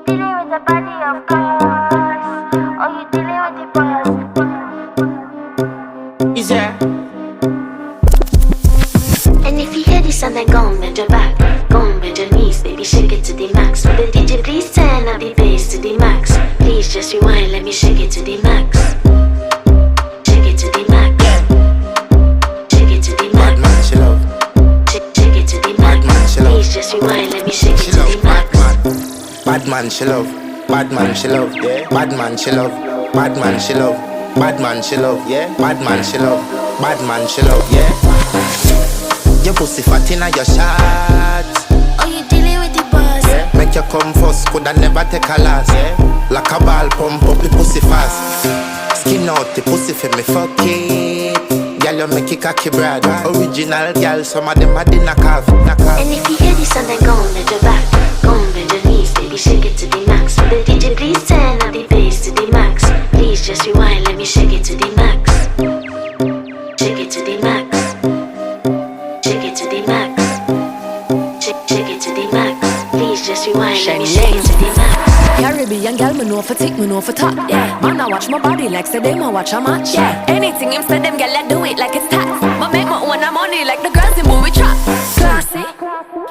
dealing with the body of course, or you dealing with the boss. Is there? And if you hear this and then go and bend your back, go and bend your knees, baby, shake it to the max. Will the DJ please turn up the bass to the max? Please just rewind, let me shake it to the max. Shake it to the max. Shake it to the max. Bad man, she love. Shake it to the max. Bad man, she love. Please just rewind, let me shake it She to love. the max. Bad man, she love. Bad man, she love. Yeah. Bad man, she love. Bad man, she love. Bad man, she love. Yeah. Bad man, she love. Bad man, she love. Yeah. Your pussy fat inna your shots. Oh, you dealing with the boss? Yeah. Make you come first, coulda never take a last. Yeah. Like a ball pump up the pussy fast. Skin out the pussy for me fuck it. Girl, you make it cocky brad. Original girl, some of them a dinner calf. And if you hear this and then go and bend your back, go and bend your knees, baby, shake it to the max. Will the DJ please turn up the bass to the max? Please just rewind, let me shake it to the max. Shake it to the max. Shake it to the max. Shake it to the max. Please just rewind, let me shake it to the max. Caribbean girl, me know for tick, me know for top. Yeah, man, I watch my body like say them I watch a match. Yeah, anything him say them girl, I do it like it's tax. Ma make my own money like the girls in movie trap. Classy,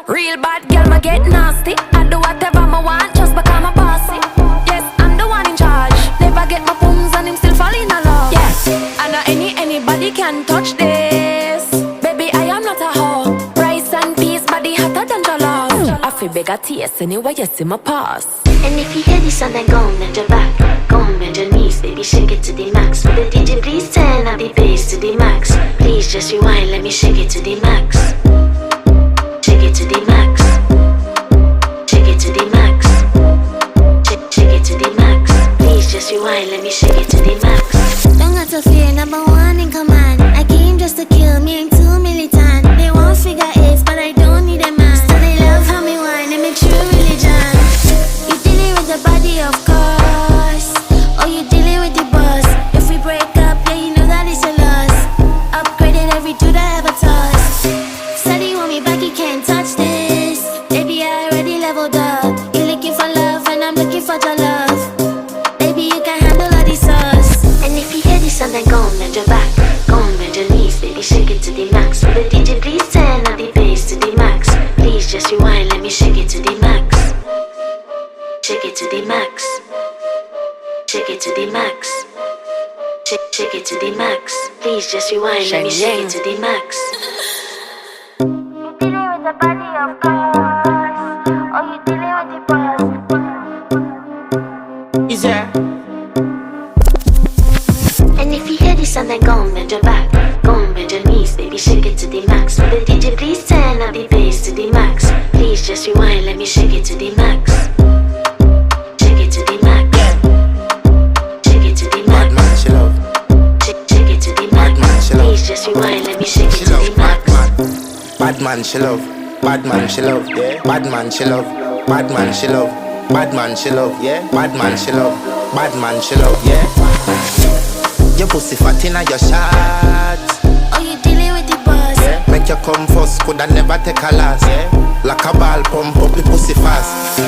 real bad girl, ma get nasty. I do whatever I want just because I'm bossy. Yes, I'm the one in charge. Never get my pums and him still fall in love. Yes, I know anybody can touch this. Baby, I am not a hoe. Rice and peas, body hotter than jollof. I feel beg a taste anyway, you see my pass. And if you hear this and then go and bend your back, go and bend your knees, baby, shake it to the max. Will the DJ please turn up the bass to the max? Please just rewind, let me shake it to the max. Shake it to the max. Shake it to the max. Shake it to the max. Please just rewind, let me shake it to the max. Don't got to fear, number one in command. I came just to kill, me ain't too militant. They won't figure eights, but I don't need a man. So they love how me whine, they make true religion. You dealing with the body, of course, or you dealing with the boss. If we break up, yeah, you know that it's a loss. Upgraded every dude I ever touched. Said he want me back, he can't touch this. Baby, I already leveled up. You looking for love, and I'm looking for your love. Baby, you can handle all the sauce. And if you hear this and then go and bend your back, go and bend your knees, baby, shake it to the max. Will the DJ please turn up the bass to the max? Please just rewind, let me shake it to the max. Shake it to the max. Shake it to the max. Shake it to the max. Please just rewind, let me shake it to the max. You dealing with the body, of course, or you dealing with the boss. Is there? And if you hear this and then go and bend your back, go and bend your knees, baby, shake it to the max. Will the DJ please turn up the bass to the max? Please just rewind, let me shake it to the max. Shake it to the max. Shake it to the Bad max. man, she love. Shake it to the Bad man, max. she love. Please just rewind, let me shake She it to love. the max. Bad man, she love. Bad man, she love. Yeah. Bad man, she love. Bad man, she love. Bad man, she love. Yeah. Bad man, she love. Bad man, she love. Yeah. Your pussy fat inna your shots. Or you dealing with the boss. Yeah. Make you come first, coulda never take a last. Yeah. Like a ball pump up the pussy fast.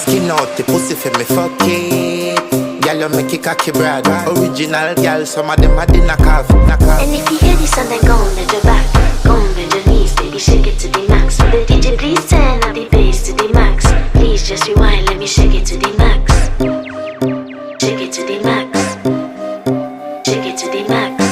Skin out the pussy for me fuck it. Girl, you make it cocky brad. Original girl, some of them a dinner calf. And if you hear this and then go and bend your back, go and bend your knees, baby, shake it to the max. Will the DJ please turn up the bass to the max? Please just rewind, let me shake it to the max. Shake it to the max. Shake it to the max.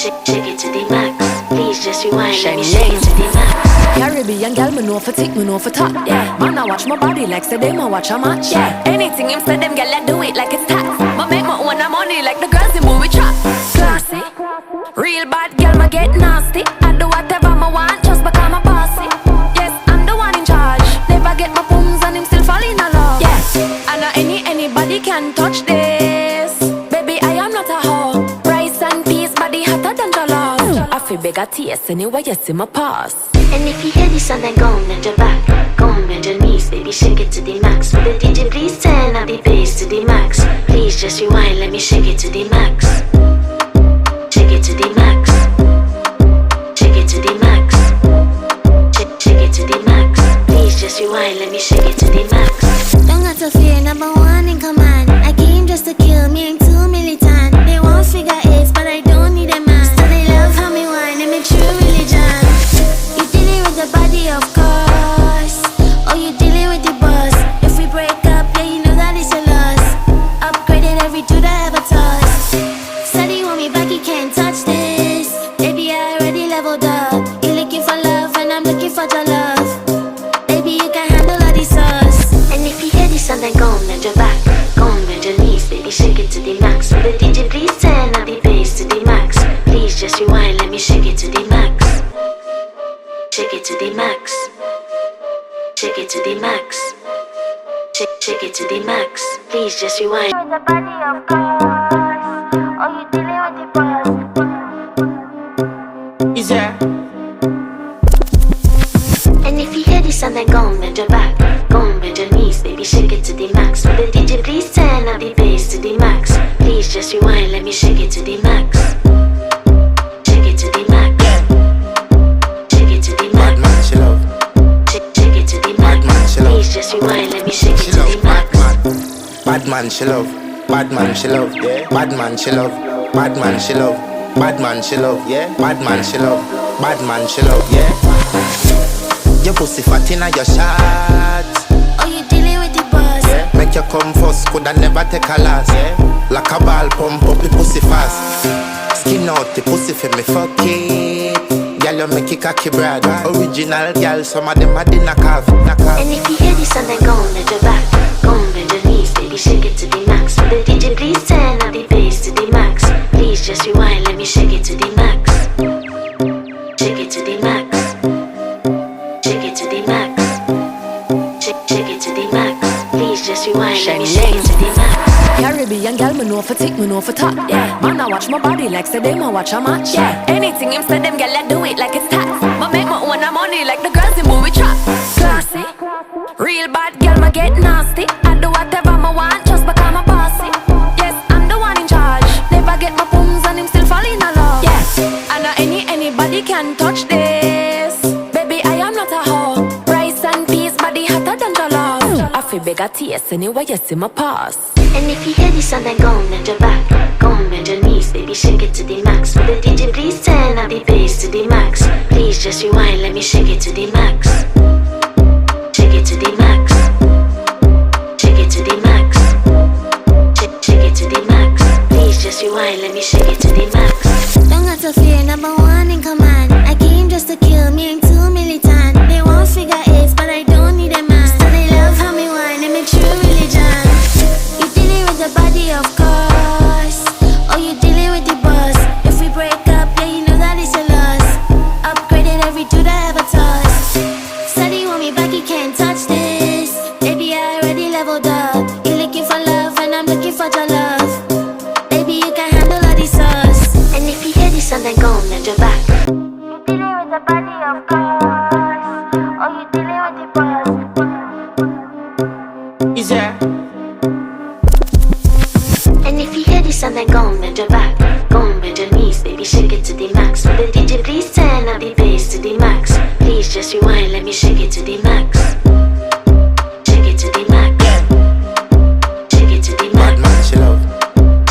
Shake it to the max. Please just rewind, let me shake it to the max. Caribbean girl, me know for tick, me know for top. Yeah, man, I watch my body like say them I watch a match. Yeah, anything him say them girl, I do it like it's tax. Ma make my own money like the girls in movie trap. Classy, real bad girl, ma get nasty. I do whatever I want just because I'm bossy. Yes, I'm the one in charge. Never get my pums and him still fall in love. Yes, I know anybody can touch this. Baby, I am not a hoe. Rice and peas, body hotter than jollof. I feel beg a taste anyway, you see my pass. And if you hear this and then go and bend your back, go and bend your knees, baby, shake it to the max. Will the DJ please turn up the bass to the max? Please just rewind, let me shake it to the max. Shake it to the max. Shake it to the max. Shake it to the max. Please just rewind, let me shake it to the max. Don't got got a fear, number one in command. I came just to kill, me ain't too militant. They want figure eights, but I don't need a man. Still they love how me whine, and make true religion. You dealing with the body, of course. Oh, you dealing with the boss. If we break up, yeah, you know that it's a loss. Upgraded every dude I ever tossed. Said he want me back, he can't touch this. Baby, I already leveled up. You're looking for love, and I'm looking for your love. Baby, you can handle all the sauce. And if you hear this song, then go on, bend your back. Go on, bend your knees, baby, shake it to the max. Will the DJ please turn up the bass to the max? Please just rewind, let me shake it to the max. Shake it to the max. Shake it to the max. Shake it to the max. Please just rewind. With the body, of course. Oh, you dealing with the boss. Is there? And if you hear this song, then go on, bend your back. Go on, bend your knees, baby, shake it to the max. Will the DJ please turn up the bass to the max? Please just rewind, let me shake it to the max. Shake it to the max. Shake it to the Bad max. man, she love. Shake it to the Bad man, max. she love. Please just rewind, let me shake it She to love. the max. Bad man, she love. Bad man, she love. Yeah. Bad man, she love. Bad man, she love. Bad man, she love. Yeah. Bad man, she love. Bad man, she love. Yeah. Your pussy fat inna your shot. Oh, you dealing with the boss. Yeah. Make you come first, coulda never take a last. Yeah. Like a ball pump up the pussy fast. Skin out the pussy for me fuck it. Girl, you make it cocky brad. Original girl, some of them a dinner calf. And if you hear this song, then go on, bend your back. Go on, bend your knees, baby, shake it to the max. Will the DJ please turn up the bass to the max? Please just rewind, let me shake it to the max. Shake it to the max. Shake it to the max. Shake it to the max. Please just rewind, let me shake it to the max. Caribbean girl, me know for tick, me know for top. Yeah, man, I watch my body like say them I watch a match. Yeah, anything him say them girl, I do it like it's tax. But make my own money like the girls in movie trap. Classy, real bad girl, me get nasty. I do whatever I want just because I'm bossy. Yes, I'm the one in charge. Never get my pums and him still fall in love. Yeah, I know anybody can touch this. Baby, I am not a hoe. Rice and peas, body hotter than jollof. I feel bigger taste anyway, you see my pass. And if you hear this song, then go on, bend your back. Go on, bend your knees, baby, shake it to the max. Will the DJ please turn up the bass to the max? Please just rewind, let me shake it to the max. Shake it to the max. Shake it to the max. Shake it to the max. Please just rewind, let me shake it to the max. Don't got to fear, number one in command. I came just to kill, me ain't too militant. They want figure eights, but I don't need a man. Still they love how me whine, and make true religion. You dealing with the body, of course. Oh, you dealing with the boss. If we break up, yeah, you know that it's a loss. Upgraded every dude I ever tossed. Said he want me back, he can't touch this. Baby, I already leveled up. You're looking for love, and I'm looking for your love. Baby, you can handle all the sauce. And if you hear this song, then go on, bend your back. You dealing with the body, of course. Oh, you dealing with the boss. Is there? And if you hear this song, then go on, bend your back. Go on, bend your knees, baby, shake it to the max. Will the DJ please turn up the bass to the max? Please just rewind, let me shake it to the max. Shake it to the max. Shake it to the Bad max. man, she love.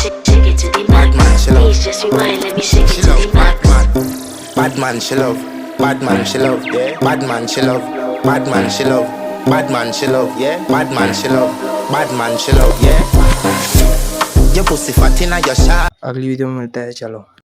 Shake it to the Bad man, max. she love. Please just rewind, let me shake it She to love. the max. Bad man, she love. Bad man, she love. Yeah. Bad man, she love. Bad man, she love. Bad man, she love. Yeah. Bad man, she love. Bad man, she love. Yeah. Your pussy fat inna your shot. अगली video में मिलता है, चलो।